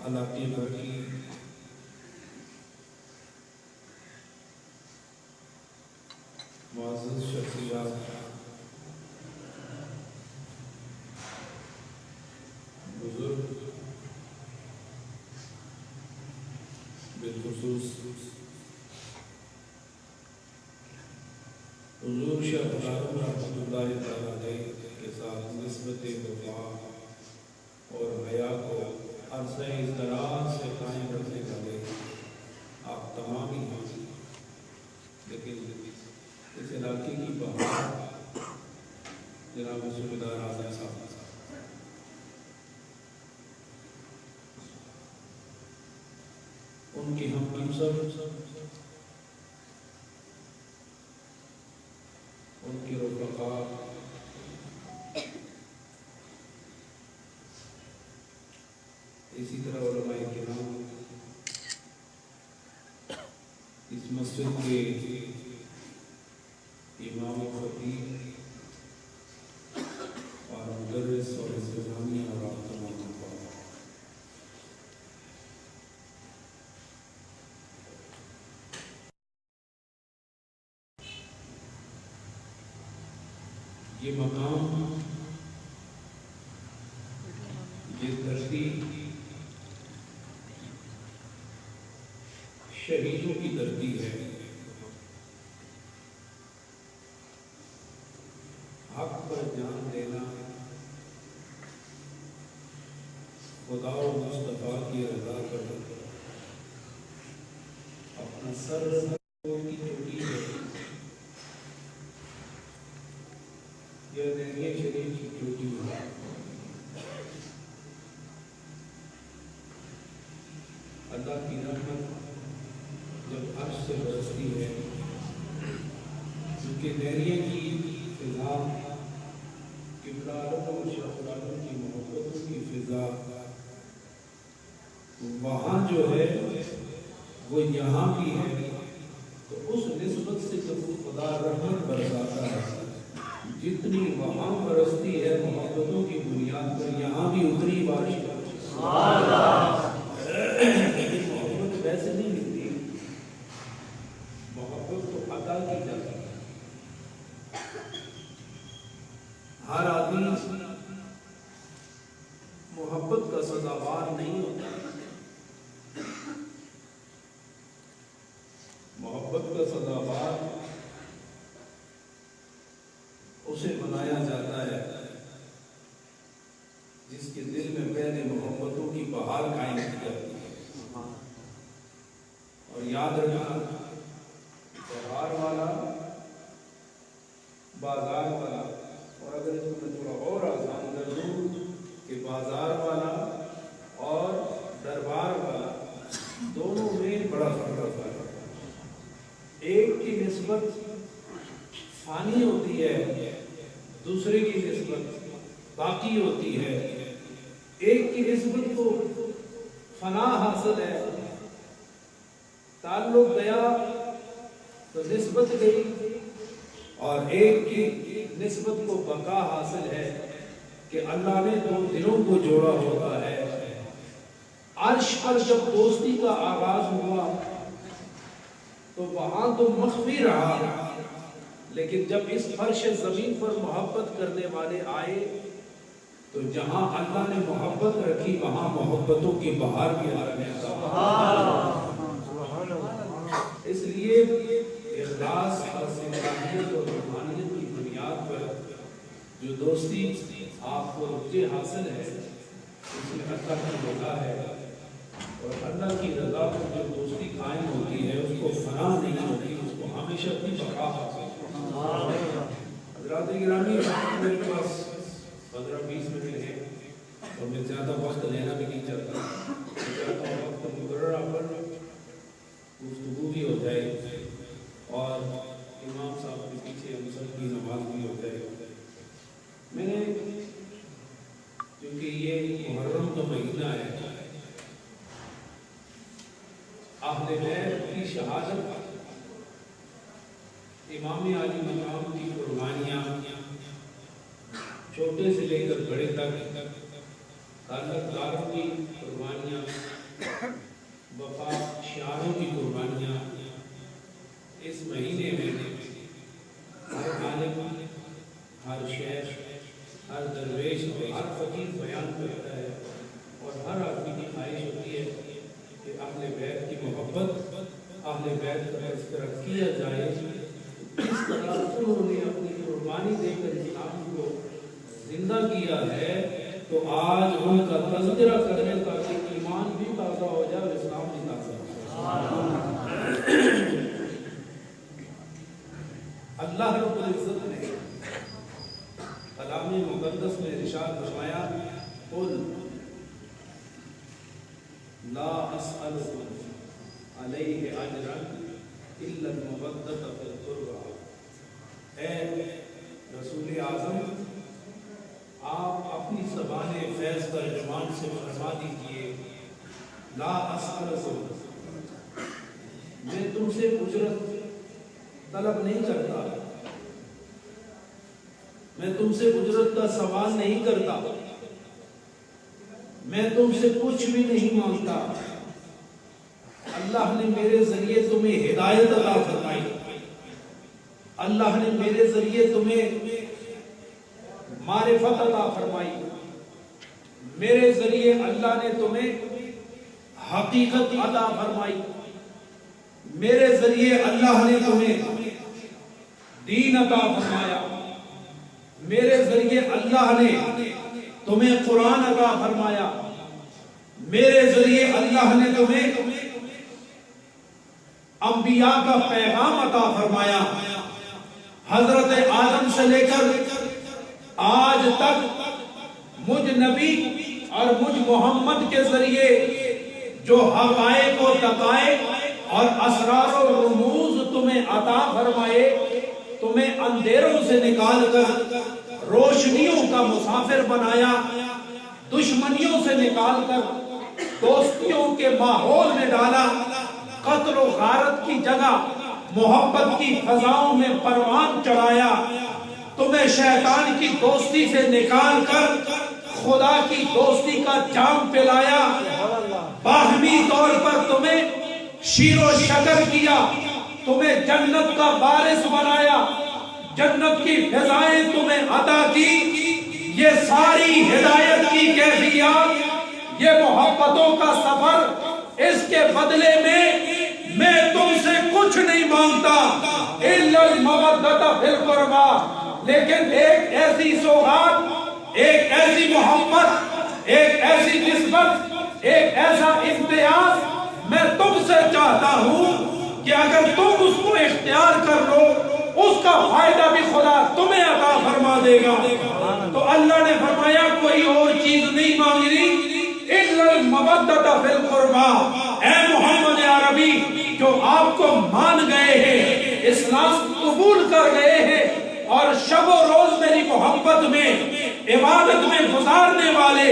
علاقے بھر کی معزز شخصیات، بزرگ، بالخصوص حضور شاہ عالم رحمۃ اللہ تعالیٰ علیہ کے ساتھ نسبت وفا اور حیا کو عرصہ دراز سے قائم رکھنے والے آپ تمام ہی ہیں، لیکن اس علاقے کی بہار جناب صوبیدار اعظم صاحب، ان کی ہم سب ان کی رفقا، اسی طرح علماء کرام، اس مسجد کے امام و خطیب اور مدرس اور انتظامیہ اور آپ تمام کو یہ مقام، یہ دھرتی شہیدوں کی دھرتی ہے۔ حق پر جان دینا، خدا و مصطفیٰ کی رضا پر اپنا سر کی چوٹی ہے، یہ نعیمیہ شریف کی چوٹی ہے۔ اللہ کی رحمت جب عرش سے برستی ہے، کیونکہ نعیمیہ کی فضا، قبلہ عالم اور شاہ عالم کی محبتوں کی فضا وہاں جو ہے وہ یہاں بھی ہے، تو اس نسبت سے جب خدا رحمت برساتا ہے، جتنی وہاں برستی ہے محبتوں کی بنیاد پر، یہاں بھی اتنی بارش محبت ویسے نہیں ملتی، محبت تو عطا کی جاتی ہے۔ ہر آدمی محبت کا سزاوار نہیں ہوتا، محبت کا سزاوار اسے بنایا جاتا ہے جس کے دل میں پہلے محبتوں کی بہار قائم کی جاتی ہے۔ اور یاد رکھنا، بہار والا، بازار والا، اور اگر اس میں تھوڑا اور آسان کر دوں کہ بازار والا اور دربار والا دونوں میں بڑا فرق ہوتا ہے۔ ایک کی نسبت فانی ہوتی ہے، دوسرے کی نسبت باقی ہوتی ہے۔ ایک کی نسبت کو فنا حاصل ہے، تعلق گیا تو نسبت گئی، اور ایک کی نسبت کو بقا حاصل ہے کہ اللہ نے دو دلوں کو جوڑا ہوتا ہے۔ عرش پر جب دوستی کا آغاز ہوا تو وہاں تو مخفی رہا، لیکن جب اس فرش زمین پر محبت کرنے والے آئے تو جہاں اللہ نے محبت رکھی وہاں محبتوں کی بہار بھی آنے لگا۔ اس لیے اخلاص اور صداقت اور روحانیت کی بنیاد پر جو دوستی آپ کو مجھے حاصل ہے، اس میں اللہ کی رضا ہے، اور اللہ کی رضا پر جو دوستی قائم ہوتی ہے اس کو فنا نہیں ہوتی، اس کو ہمیشہ اپنی بقا حاصل ہے۔ حضرات گرامی، میرے پاس 15-20 منٹ ہیں اور میں زیادہ وقت لینا بھی نہیں چاہتا، میں چاہتا ہوں وقت مقررہ پر گفتگو بھی ہو جائے اور امام صاحب کے پیچھے ہم سب کی نماز بھی ہو جائے۔ میں نے کیونکہ یہ محرم کا مہینہ ہے، اہل بیت کی شہادت، امام عالی مقام کی قربانیاں، چھوٹے سے لے کر بڑے تک، تعلق داروں کی قربانیاں، وفا شعاروں کی قربانیاں اس مہینے میں ہر عالم، ہر شیخ، ہر درویش اور ہر فقیر بیان کرتا ہے، اور ہر آدمی کی خواہش ہوتی ہے کہ اہل بیت کی محبت، اہل بیت کا تذکرہ کیا جائے۔ اس طرح انہوں نے اپنی قربانی دے کر اسلام کو زندہ کیا ہے، تو آج ان کا تذکرہ کرنے تاکہ ایمان بھی تازہ ہو جائے اور اسلام بھی تازہ ہو جائے۔ اللہ رب العزت نے کلام مقدس میں ارشاد فرمایا، قل لا اسألکم علیہ اجرا الا المودۃ فی القربى۔ اے رسول اعظم، آپ اپنی زبان فیض ترجمان سے فرما دیجئے، لا اسألکم، میں تم سے اجرت طلب نہیں کرتا، میں تم سے اجرت کا سوال نہیں کرتا، میں تم سے کچھ بھی نہیں مانگتا۔ اللہ نے میرے ذریعے تمہیں ہدایت عطا فرمائی، اللہ نے میرے ذریعے تمہیں معرفت عطا فرمائی، میرے ذریعے اللہ نے تمہیں حقیقت عطا فرمائی، میرے ذریعے اللہ نے تمہیں دین عطا فرمایا، میرے ذریعے اللہ نے تمہیں قرآن عطا فرمایا، میرے ذریعے اللہ نے تمہیں انبیاء کا پیغام عطا فرمایا۔ حضرت آدم سے لے کر آج تک مجھ نبی اور مجھ محمد کے ذریعے جو حقائق و دقائق اور اسرار و رموز تمہیں عطا فرمائے، تمہیں اندھیروں سے نکال کر روشنیوں کا مسافر بنایا، دشمنیوں سے نکال کر دوستیوں کے ماحول میں ڈالا، قتل و غارت کی جگہ محبت کی فضاؤں میں پروان چڑھایا، تمہیں شیطان کی دوستی سے نکال کر خدا کی دوستی کا جام پلایا، باہمی طور پر تمہیں شیر و شکر کیا، تمہیں جنت کا وارث بنایا، جنت کی فضائیں تمہیں عطا کی۔ یہ ساری ہدایت کی کیفیات، یہ محبتوں کا سفر، اس کے بدلے میں تم سے کچھ نہیں مانگتا الا المودۃ فی القربى، لیکن ایک ایسی سوغات، ایک ایسی محبت، ایک ایسی نسبت، ایک ایسا امتیاز میں تم سے چاہتا ہوں کہ اگر تم اس کو اختیار کر لو، اس کا فائدہ بھی خدا تمہیں عطا فرما دے گا۔ تو اللہ نے فرمایا کوئی اور چیز نہیں مانگنی الا المودۃ فی القربى۔ اے محمد عربی، جو آپ کو مان گئے ہیں، اسلام قبول کر گئے ہیں، اور شب و روز میری محبت میں عبادت میں گزارنے والے،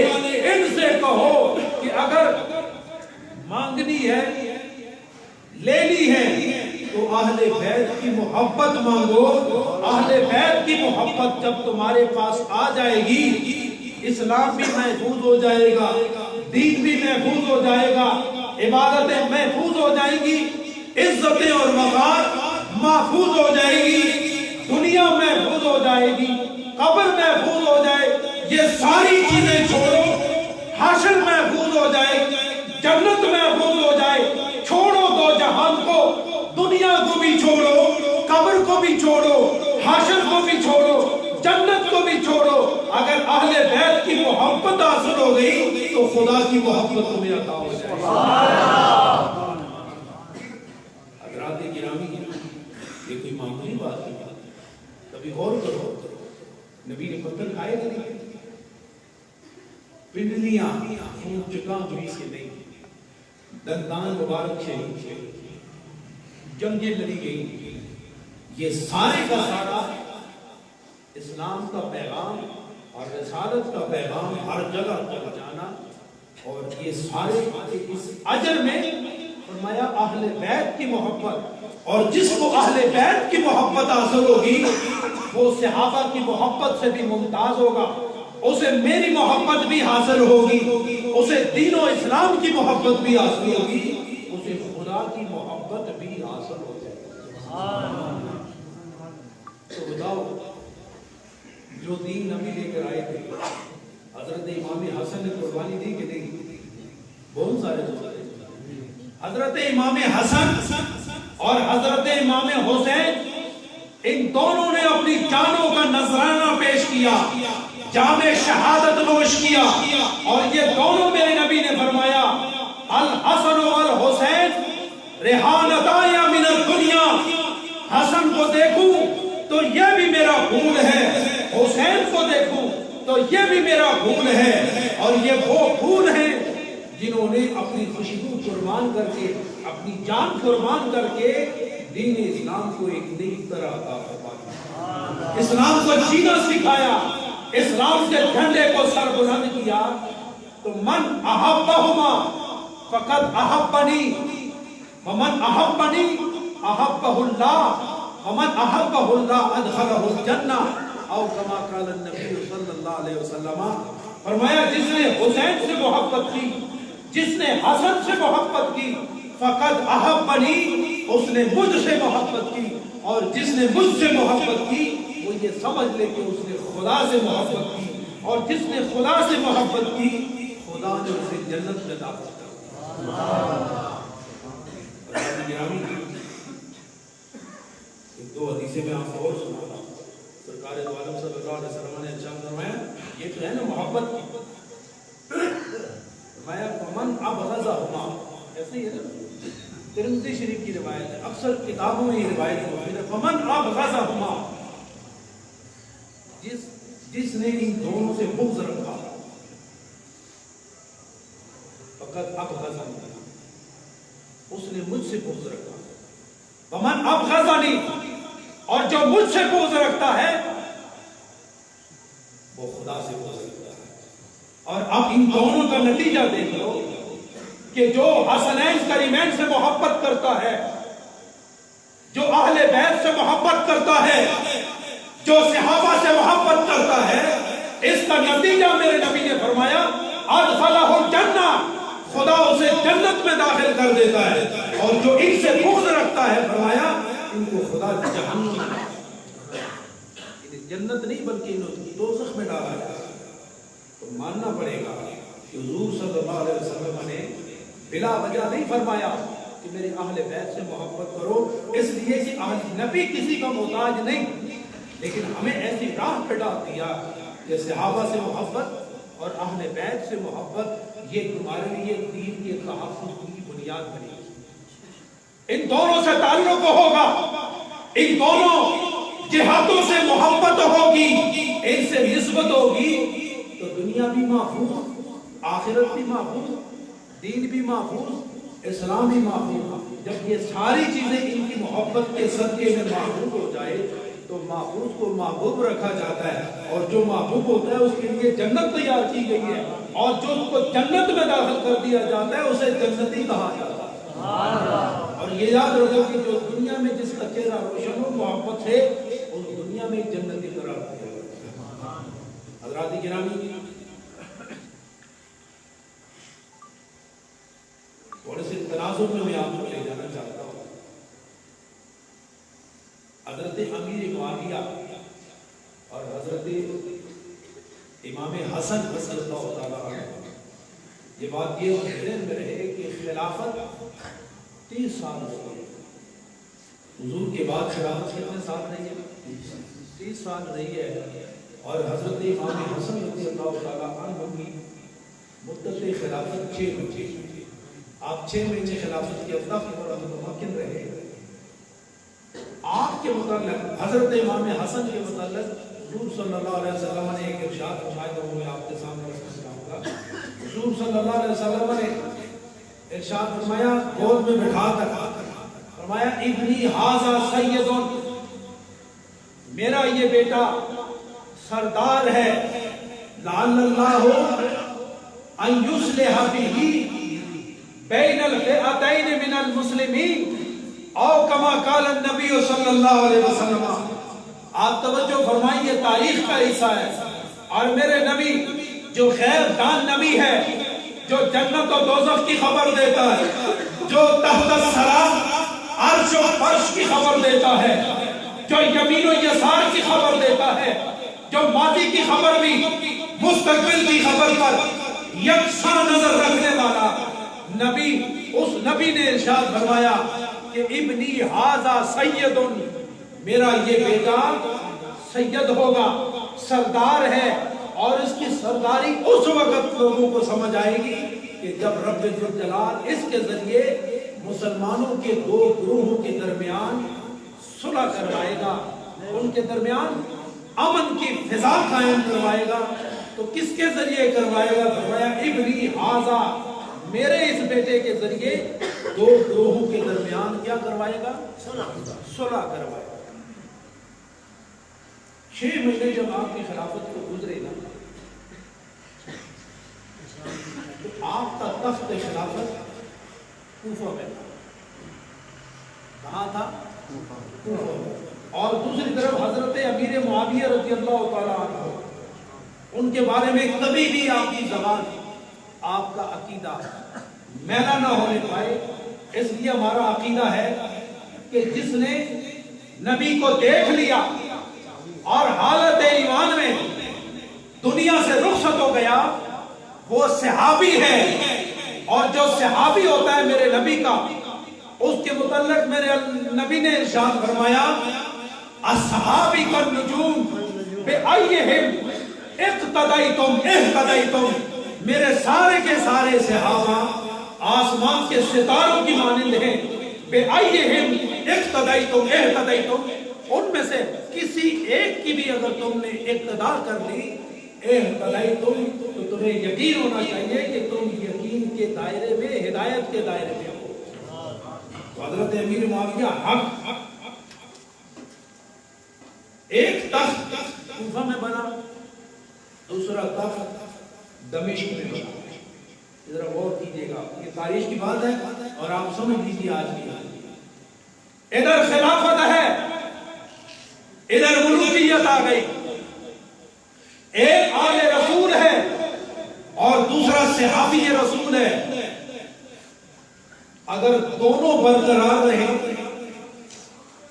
ان سے کہو کہ اگر مانگنی ہے، لینی ہے، تو اہل بیت کی محبت مانگو۔ اہل بیت کی محبت جب تمہارے پاس آ جائے گی، اسلام بھی محفوظ ہو جائے گا، دین بھی محفوظ ہو جائے گا، عبادتیں محفوظ ہو جائیں گی، عزتیں اور وقار محفوظ ہو جائے گی، دنیا محفوظ ہو جائے گی، قبر محفوظ ہو جائے، یہ ساری چیزیں چھوڑو، حشر محفوظ ہو جائے، جنت محفوظ ہو جائے، چھوڑو دو جہان کو، دنیا کو بھی چھوڑو، قبر کو بھی چھوڑو، حشر کو بھی چھوڑو، جنت کو بھی چھوڑو، اگر اہل بیت کی محبت حاصل ہو گئی تو خدا کی محبت تمہیں عطا ہو جائے۔ حضرات گرامی، یہ کوئی معمولی بات نہیں، کبھی غور کرو، نبی نے پتھر کھائے کہ نہیں؟ پنڈلیاں خون چکا ہوئی کہ نہیں؟ دندان مبارک شہید، جنگیں لڑی گئی، یہ سارے کا سارا اسلام کا پیغام اور رسالت کا پیغام ہر جگہ پہنچانا، اور یہ سارے اس اجر میں فرمایا اہل بیت کی محبت، اور جس کو اہل بیت کی محبت حاصل ہوگی وہ صحابہ کی محبت سے بھی ممتاز ہوگا، اسے میری محبت بھی حاصل ہوگی، اسے دین و اسلام کی محبت بھی حاصل ہوگی، اسے خدا کی محبت بھی حاصل ہو جائے گی۔ تو بتاؤ، جو دین نبی لے کر آئے تھے، حضرت امام حسن نے قربانی دی کہ نہیں؟ بہت سارے حضرت امام حسن اور حضرت امام حسین، ان دونوں نے اپنی جانوں کا نذرانہ پیش کیا، جام شہادت نوش کیا، اور یہ دونوں میرے نبی نے فرمایا الحسن والحسین ریحانتان من الدنیا، حسن کو دیکھوں تو یہ بھی میرا پھول ہے، حسین کو دیکھوں تو یہ بھی میرا پھول ہے، اور یہ وہ پھول ہیں جنہوں نے اپنی خوشبو قربان کر کے، اپنی جان قربان کر کے دین اسلام کو ایک نئی طرح عطا فرمایا، اسلام کو جینا سکھایا، اسلام کے جھنڈے کو سر بلند کیا۔ تو من احبہما فقد احبنی ومن احبنی احبہ اللہ ومن احبہ اللہ ادخلہ الجنہ، او کما قال النبی صلی اللہ علیہ وسلم۔ فرمایا جس نے حسین سے محبت کی، جس نے حسن سے محبت کی، فقد احبنی، اس نے مجھ سے محبت کی، اور جس نے مجھ سے محبت کی وہ یہ سمجھ لے کہ اس نے خدا سے محبت کی، اور جس نے خدا سے محبت کی خدا نے اسے جنت میں داخل کر دیا۔ دو حدیثیں میں آپ کو اور سناتا ہوں۔ سرکار دو عالم صلی اللہ علیہ وسلم نے ارشاد فرمایا، یہ تو ہے نا محبت کی، فرمایا فمن ابغضہما، ایسے ہی ہے نا، ترمذی شریف کی روایت ہے، اکثر کتابوں میں یہ روایت موجود ہے، فمن ابغضہما، جس نے ان دونوں سے بغض رکھا، فقط ابغضنی، اس نے مجھ سے بغض رکھا، فمن ابغضنی، اور جو مجھ سے بغض رکھتا ہے وہ خدا سے بغض رکھتا ہے۔ اور اب ان دونوں کا نتیجہ دیکھ لو کہ جو حسنین کریمین سے محبت کرتا ہے، جو اہل بیت سے محبت کرتا ہے، جو صحابہ سے محبت کرتا ہے، اس کا نتیجہ میرے نبی نے فرمایا ادخلہ الجنہ، خدا اسے جنت میں داخل کر دیتا ہے، اور جو ان سے بغض رکھتا ہے فرمایا ان کو خدا جہنم میں، جنت نہیں بلکہ انہیں دوزخ میں ڈالا جائے۔ تو ماننا پڑے گا کہ حضور صلی اللہ علیہ وسلم نے بلا وجہ نہیں فرمایا کہ میرے اہل بیت سے محبت کرو، اس لیے کہ نبی کسی کا محتاج نہیں، لیکن ہمیں ایسی راہ پہ ڈال دیا کہ صحابہ سے محبت اور اہل بیت سے محبت یہ تمہارے لیے دین کے تحفظ کی بنیاد بنے گی۔ ان دونوں سے تعلق ہوگا، ان دونوں جہادوں سے محبت ہوگی، ان سے نسبت ہوگی، تو دنیا بھی محفوظ، آخرت بھی محفوظ، دین بھی محفوظ، اسلام بھی محفوظ۔ جب یہ ساری چیزیں ان کی محبت کے صدقے میں محفوظ ہو جائے تو محفوظ کو محبوب رکھا جاتا ہے، اور جو محبوب ہوتا ہے اس کے لیے جنت تیار کی گئی ہے، اور جو اس کو جنت میں داخل کر دیا جاتا ہے اسے جنتی کہا جاتا ہے۔ اور یہ یاد رکھو کہ جو دنیا میں جس کا چہرہ روشن ہو محبت سے، اس دنیا میں جنتی قرار دیا جاتا ہے۔ حضرات گرامی، تھوڑے سے تناظر میں آپ کو لے جانا چاہتا ہوں۔ حضرت امیر معاویہ اور حضرت امام حسن رضی اللہ تعالیٰ عنہ، یہ بات یہ ذہن میں رہے کہ خلافت 30 سال رہی ہے، حضور کے بعد خلافت کتنے سال رہی ہے؟ 30 سال رہی ہے، اور حضرت امام حسن رضی اللہ تعالیٰ عنہ کی مدت خلافت 6 مہینے، آپ 6 مہینے خلافت کے افتاح پر متمکن رہے۔ آپ کے متعلق حضرت امام حسن کے متعلق حضور صلی اللہ علیہ وسلم نے ایک ارشاد فرمایا جو میں آپ کے سامنے رکھنا چاہوں گا۔ حضور صلی اللہ علیہ وسلم نے ارشاد فرمایا، گود میں بٹھا کر فرمایا ابنی ھذا سید، میرا یہ بیٹا سردار ہے، لعل اللہ ان یصلح بہ بین الفئتین من المسلمین، او کما قال النبی صلی اللہ علیہ وسلم۔ آپ توجہ فرمائیے، تاریخ کا حصہ ہے، اور میرے نبی جو غیب دان نبی ہے، جو جنت و دوزخ کی خبر دیتا ہے، جو تحت الثری عرش و فرش کی خبر دیتا ہے، جو یمین و یسار کی خبر دیتا ہے، جو ماضی کی خبر بھی مستقبل کی خبر پر یکساں نظر رکھنے والا نبی، اس نبی نے ارشاد فرمایا کہ ابنی ھذا سید، میرا یہ بیٹا سید ہوگا، سردار ہے، اور اس کی سرداری اس وقت لوگوں کو سمجھ آئے گی کہ جب رب ذوالجلال اس کے ذریعے مسلمانوں کے دو گروہوں کے درمیان صلح کروائے گا، ان کے درمیان امن کی فضا قائم کروائے گا۔ تو کس کے ذریعے کروائے گا؟ فرمایا ابنی ھذا، میرے اس بیٹے کے ذریعے دو گروہوں کے درمیان کیا کروائے گا؟ صلح کروائے گا۔ 6 مہینے جب آپ کی خلافت کو گزرے گا تو آپ کا تخت خلافت کوفہ میں تھا۔ کہاں تھا؟ کوفہ میں۔ اور دوسری طرف حضرت امیر معاویہ رضی اللہ تعالیٰ عنہ، ان کے بارے میں کبھی بھی آپ کی زبان، آپ کا عقیدہ میلا نہ ہونے پائے۔ اس لیے ہمارا عقیدہ ہے کہ جس نے نبی کو دیکھ لیا اور حالت ایمان میں دنیا سے رخصت ہو گیا، وہ صحابی ہے۔ اور جو صحابی ہوتا ہے میرے نبی کا، اس کے متعلق میرے نبی نے ارشاد فرمایا اصحابی کالنجوم بأیہم اقتدیتم اہتدیتم، میرے سارے کے سارے صحابہ آسمان کے ستاروں کی مانند ہیں۔ بأیہم اقتدیتم اہتدیتم، ان میں سے کسی ایک کی بھی اگر تم نے اقتداء کر لی، اہتدیتم، تو تمہیں یقین ہونا چاہیے کہ تم یقین کے دائرے میں، ہدایت کے دائرے میں ہو۔ حضرت امیر معاویہ حق، ایک تخت کوفہ میں بنا، دوسرا تخت دمشق میں بنا۔ ذرا غور کیجیے گا، یہ تاریخ کی بات ہے اور آپ سمجھ لیجیے آج کی۔ ادھر خلافت ہے، ادھر ملوکیت آ گئی، ایک آل رسول ہے اور دوسرا صحابی رسول ہے۔ اگر دونوں برقرار رہیں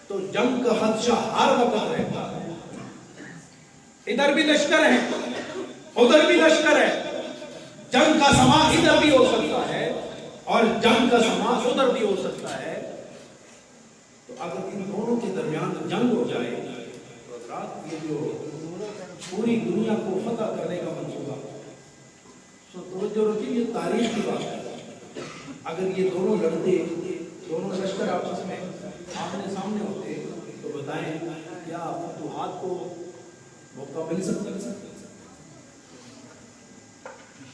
تو جنگ کا خدشہ ہر وقت رہتا ہے۔ ادھر بھی لشکر ہے، ادھر بھی لشکر ہے، جنگ کا سما ادھر بھی ہو سکتا ہے اور جنگ کا سما ادھر بھی ہو سکتا ہے۔ تو اگر ان دونوں کے درمیان جنگ ہو جائے تو حضرات یہ جو پوری دنیا کو فتح کرنے کا منصوبہ، تو توجہ رکھیے، یہ تاریخ کی بات ہے۔ اگر یہ دونوں لڑتے، دونوں لشکر آپس میں آمنے سامنے ہوتے تو بتائیں کیا فتوحات کو موقع مل سکتا؟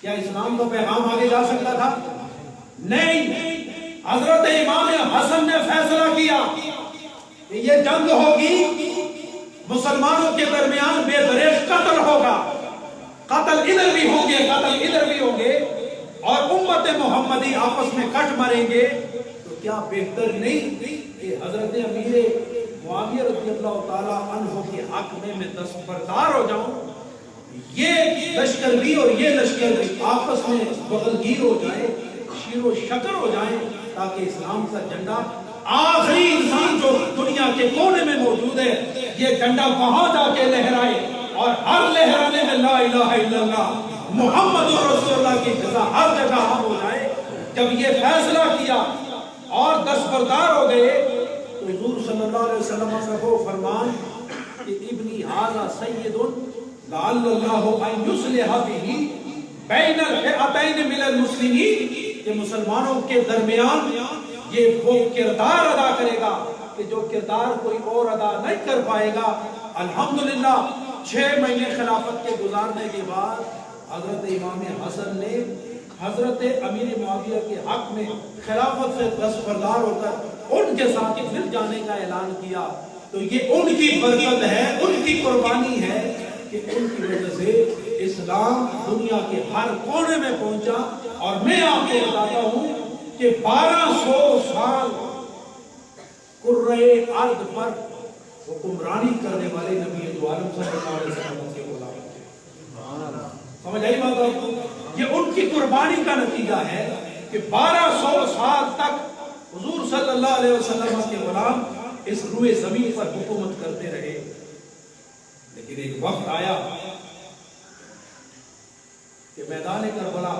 کیا اسلام کا پیغام آگے جا سکتا تھا؟ نہیں۔ حضرت امام حسن نے فیصلہ کیا کہ یہ جنگ ہوگی، مسلمانوں کے درمیان بے دریغ قتل ہوگا، قتل ادھر بھی ہوں گے، قتل ادھر بھی ہوں گے، اور امت محمدی آپس میں کٹ مریں گے۔ تو کیا بہتر نہیں کہ حضرت امیر معاویہ رضی اللہ تعالیٰ عنہ کے حق میں دستبردار ہو جاؤں، یہ لشکر بھی اور یہ لشکر بھی آپس میں بغلگیر ہو جائیں، شیر و شکر ہو جائیں، تاکہ اسلام کا جھنڈا آخری انسان جو دنیا کے کونے میں موجود ہے، یہ جھنڈا وہاں جا کے لہرائے اور ہر لہرانے میں لا الہ الا اللہ محمد رسول اللہ کی فضا ہر جگہ عام ہو جائے۔ جب یہ فیصلہ کیا اور دستبردار ہو گئے تو حضور صلی اللہ علیہ وسلم کا وہ فرمان کہ ابنی ھذا سید لعل اللہ ان یصلح بہ بین الفئتین من المسلمین، کہ مسلمانوں کے درمیان یہ وہ کردار ادا کرے گا کہ جو کردار کوئی اور ادا نہیں کر پائے گا۔ الحمدللہ 6 مہینے خلافت کے گزارنے کے بعد حضرت امام حسن نے حضرت امیر معاویہ کے حق میں خلافت سے دستبردار ہو کر ان کے ساتھ مل جانے کا اعلان کیا۔ تو یہ ان کی برکت ہے، ان کی قربانی ہے کہ ان کی وجہ سے اسلام دنیا کے ہر کونے میں پہنچا۔ اور میں آپ کو بتاتا ہوں کہ 1200 سال کرۂ ارض پر حکمرانی کرنے والے نبی دو عالم صلی اللہ علیہ وسلم کے غلام تھے۔ سمجھ آئی بات آپ کو؟ یہ ان کی قربانی کا نتیجہ ہے کہ 1200 سال تک حضور صلی اللہ علیہ وسلم کے غلام اس روئے زمین پر حکومت کرتے رہے. لیکن ایک وقت آیا کہ میدان کربلا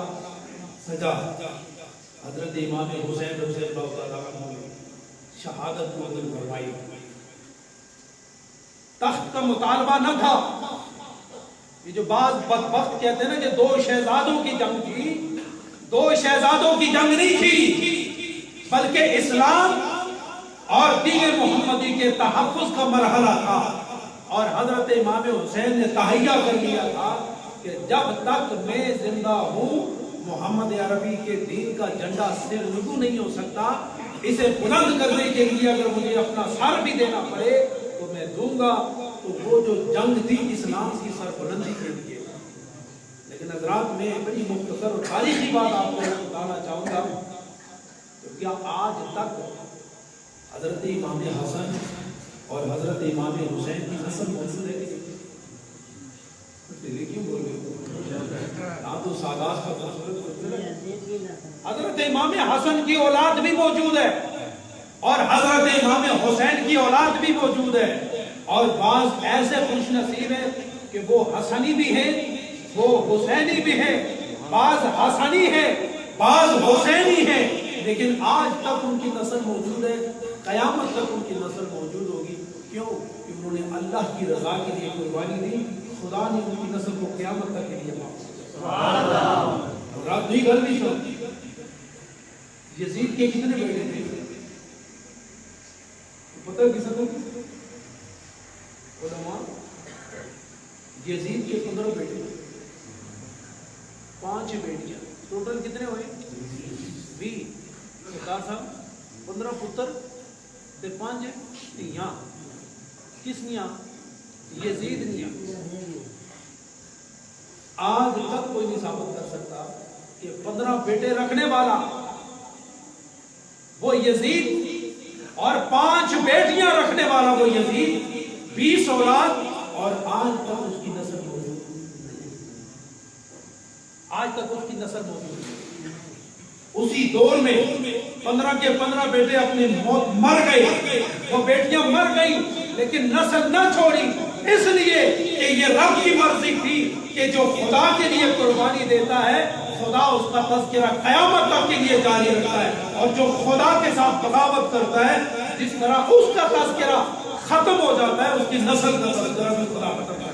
سجا. حضرت امام حسین رضی اللہ تعالیٰ عنہ نے شہادت کو قبول فرمائی. تخت کا مطالبہ نہ تھا. یہ جو بعض بدبخت کہتے ہیں نا کہ 2 شہزادوں کی جنگ تھی، 2 شہزادوں کی جنگ نہیں تھی، بلکہ اسلام اور دین محمدی کے تحفظ کا مرحلہ تھا. اور حضرت امام حسین نے تہیہ کر لیا تھا کہ جب تک میں زندہ ہوں محمد عربی کے دین کا جھنڈا سر نگو نہیں ہو سکتا. اسے بلند کرنے کے لیے اگر مجھے اپنا سر بھی دینا پڑے تو میں دوں گا. تو وہ جو جنگ تھی اسلام کی سربلندی کے لیے. لیکن حضرات میں بڑی مختصر اور تاریخی بات آپ کو بتانا چاہوں گا کہ کیا آج تک حضرت امام حسن اور حضرت امام حسین کی نسل موجود ہے کہ کیوں بول رہے آپ تو سادات کا حضرت امام حسن کی اولاد بھی موجود ہے اور حضرت امام حسین کی اولاد بھی موجود ہے. اور بعض ایسے خوش نصیب ہیں کہ وہ حسنی بھی ہیں، وہ حسینی بھی ہیں. بعض حسنی ہیں، بعض حسینی ہیں، لیکن آج تک ان کی نسل موجود ہے. قیامت تک ان کی نسل موجود ہوگی. کیوں؟ کہ انہوں نے اللہ کی رضا کے لیے قربانی دی. خدا نے ان کی نسل کو قیامت تک کے لیے معاف کیا. رات دوئی گھر بھی سن یزید کے کتنے بیٹے تھے پتہ کس کو؟ علماء یزید کے 15 بیٹے، 5 بیٹیاں، ٹوٹل کتنے ہوئے؟ 20. سردار صاحب 15 پتر تے 5 دھیاں. کس نیاں؟ یزید نیاں. آج تک کوئی نہیں ثابت کر سکتا کہ 15 بیٹے رکھنے والا وہ یزید اور 5 بیٹیاں رکھنے والا وہ یزید، 20 اولاد، اور آج تک اس کی نسل موجود ہے. آج تک اس کی نسل موجود ہے. اسی دور میں 15 کے 15 بیٹے اپنی موت مر گئے. وہ بیٹیاں مر گئی لیکن نسل نہ چھوڑی، اس لیے کہ یہ رب کی مرضی تھی کہ جو خدا کے لیے قربانی دیتا ہے خدا اس کا تذکرہ قیامت تک کے لیے جاری رکھتا ہے. اور جو خدا کے ساتھ بغاوت کرتا ہے جس طرح اس کا تذکرہ ختم ہو جاتا ہے اس کی نسل کا تذکرہ بھی خدا ختم کرتا ہے.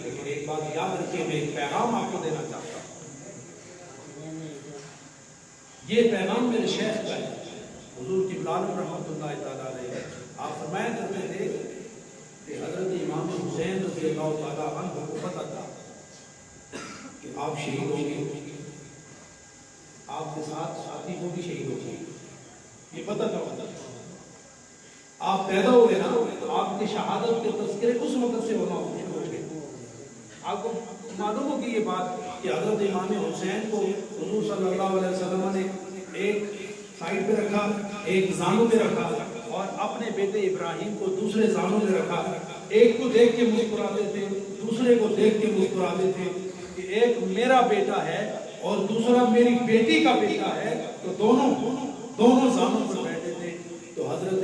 لیکن ایک بات یاد رکھیے، میں ایک پیغام آپ کو دینا چاہتا ہوں. یہ پیغام میرے شیخ کا ہے، حضور کی بلال رحمۃ اللہ تعالیٰ علیہ. آپ فرمایا کرتے تھے کہ حضرت امام حسین رضی اللہ تعالیٰ عنہ کو پتہ تھا کہ آپ شہید ہوں گے، آپ کے ساتھ ساتھی کو بھی شہید ہو گئے. یہ پتہ تھا. آپ پیدا ہوئے نا تو آپ کی شہادت کے تذکرے اس وقت سے ہونا شروع ہو گئے. آپ کو معلوم ہوگی یہ بات کہ حضرت امام حسین کو حضور صلی اللہ علیہ وسلم نے ایک سائڈ پہ رکھا، ایک زانوں پہ رکھا، اور اپنے بیٹے ابراہیم کو دوسرے زانوں پہ رکھا. ایک کو دیکھ کے مسکراتے تھے، دوسرے کو دیکھ کے مسکراتے تھے کہ ایک میرا بیٹا ہے اور دوسرا میری بیٹی کا بیٹا ہے. تو دونوں زانوں پر بیٹھے تھے. تو حضرت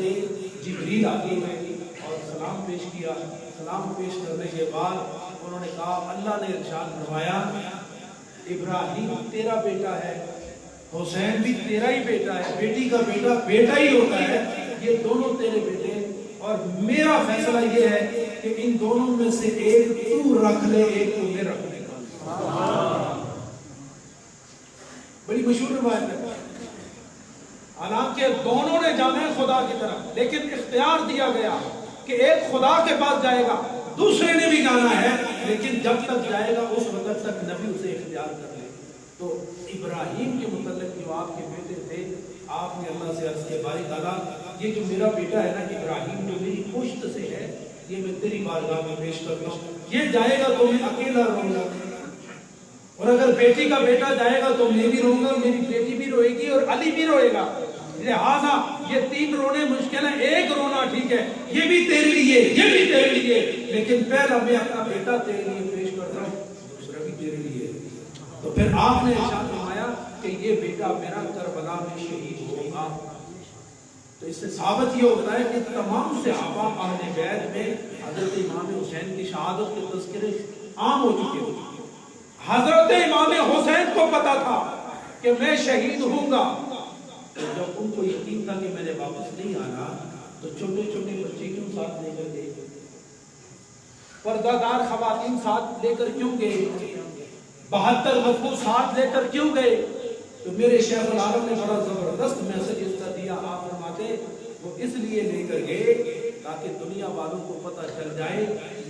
جبریل آگے گئے اور سلام پیش کیا. سلام پیش کرنے کے بعد انہوں نے کہا اللہ نے ارشاد فرمایا ابراہیم تیرا بیٹا ہے، حسین بھی تیرا ہی بیٹا ہے، بیٹی کا بیٹا بیٹا ہی ہوتا ہے، یہ دونوں تیرے بیٹے. اور میرا فیصلہ یہ ہے کہ ان دونوں میں سے ایک تو رکھ لے، ایک تو میں رکھ لے گا. بڑی مشہور روایت ہے. حالانکہ دونوں نے جانا ہے خدا کی طرف، لیکن اختیار دیا گیا کہ ایک خدا کے پاس جائے گا، دوسرے نے بھی جانا ہے، لیکن جب تک جائے گا اس وقت تک نبی اسے اختیار کر لے. تو ابراہیم کے متعلق جو آپ کے بیٹے تھے، آپ نے اللہ سے عرض کیا باری تعالیٰ یہ جو میرا بیٹا ہے نا ابراہیم جو میری پشت سے ہے یہ میں تیری بارگاہ میں پیش کرتا ہوں. یہ جائے گا تو میں اکیلا رہوں گا، اور اگر بیٹی کا بیٹا جائے گا تو میں بھی رہوں گا، میری بیٹی بھی روئے گی اور علی بھی روئے گا. لہٰذا یہ 3 رونے مشکل ہے، ایک رونا ٹھیک ہے، یہ بھی تیرے لیے، یہ بھی تیرے لیے، لیکن پہلا میں اپنا بیٹا تیرے لیے پیش کرتا ہوں، دوسرا بھی تیرے لیے۔ تو پھر آپ نے ارشاد فرمایا کہ یہ بیٹا میرا کربلا میں شہید ہوگا۔ تو اس سے ثابت یہ ہوتا ہے کہ تمام صحابہ اہل بیت میں حضرت امام حسین کی شہادت کے تذکرے عام ہو چکے ہو۔ حضرت امام حسین کو پتا تھا کہ میں شہید ہوں گا، تو جب ان کو یقین تھا کہ میں نے واپس نہیں آنا، تو چھوٹے چھوٹے بچے کیوں ساتھ لے کر گئے؟ پردہ دار خواتین ساتھ لے کر کیوں گئے؟ 72 وفود ساتھ لے کر کیوں گئے؟ تو میرے شیخ العالم نے بڑا زبردست میسج اس کا دیا۔ آپ فرماتے وہ اس لیے لے کر گئے تاکہ دنیا والوں کو پتہ چل جائے،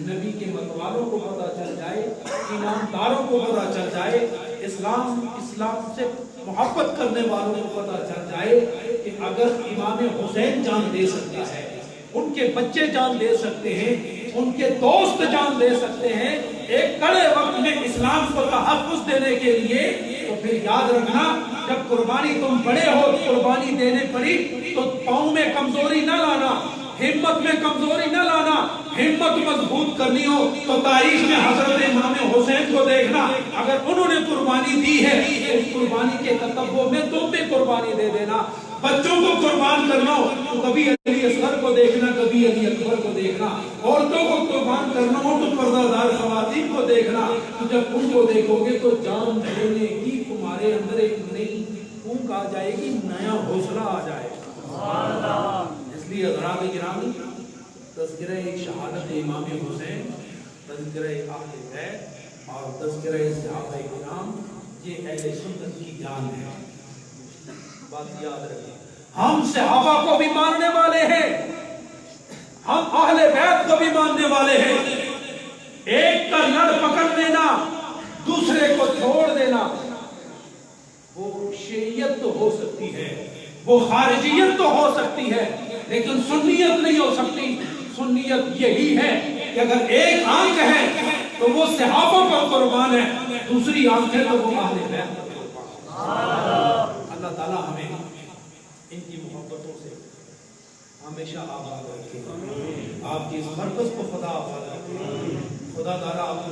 نبی کے مت والوں کو پتہ چل جائے، ایمانداروں کو پتہ چل جائے، اسلام سے محبت کرنے والوں کو پتہ چل جائے کہ اگر امام حسین جان دے سکتا ہے، ان کے بچے جان دے سکتے ہیں، ان کے دوست جان دے سکتے ہیں ایک کڑے وقت میں اسلام کو تحفظ دینے کے لیے، تو پھر یاد رکھنا جب قربانی تم بڑے ہو، قربانی دینے پڑی تو پاؤں میں کمزوری نہ لانا، ہمت میں کمزوری نہ لانا، ہمت مضبوط کرنی ہو تو تاریخ میں حضرت امام حسین کو دیکھنا، اگر انہوں نے قربانی دی ہے اس قربانی کے تتبع میں تم بھی قربانی دے دینا۔ بچوں کو قربان کرنا ہو تو کبھی علی اصغر کو دیکھنا، کبھی علی اکبر کو دیکھنا، عورتوں کو قربان کرنا ہو تو پردہ دار خواتین کو دیکھنا، تو جب ان کو دیکھو گے تو جان دینے کی تمہارے اندر ایک نئی پھونک آ جائے گی، نیا حوصلہ آ جائے گا۔ اس لیے حضرات گرامی، تذکرہ شہادت امام حسین، تذکرہ اہل بیت اور تذکرہ صحابہ کرام، یہ اہل سنت کی جان ہے۔ بات یاد رکھیں، ہم صحابہ کو بھی ماننے والے ہیں، ہم اہل بیت کو بھی ماننے والے ہیں۔ ایک کا لڑ پکڑ لینا، دوسرے کو چھوڑ دینا، وہ شیعیت تو ہو سکتی ہے، وہ خارجیت تو ہو سکتی ہے، لیکن سنیت نہیں ہو سکتی۔ سنیت یہی ہے کہ اگر ایک آنکھ ہے تو وہ صحابہ پر قربان ہے، دوسری آنکھ ہے تو وہ اہل بیت پر قربان ہے۔ اللہ تعالیٰ ہمیں ان کی محبتوں سے ہمیشہ آباد رکھے، آپ کی اس مرکز کو خدا آباد رکھے، خدا تعالیٰ آپ کو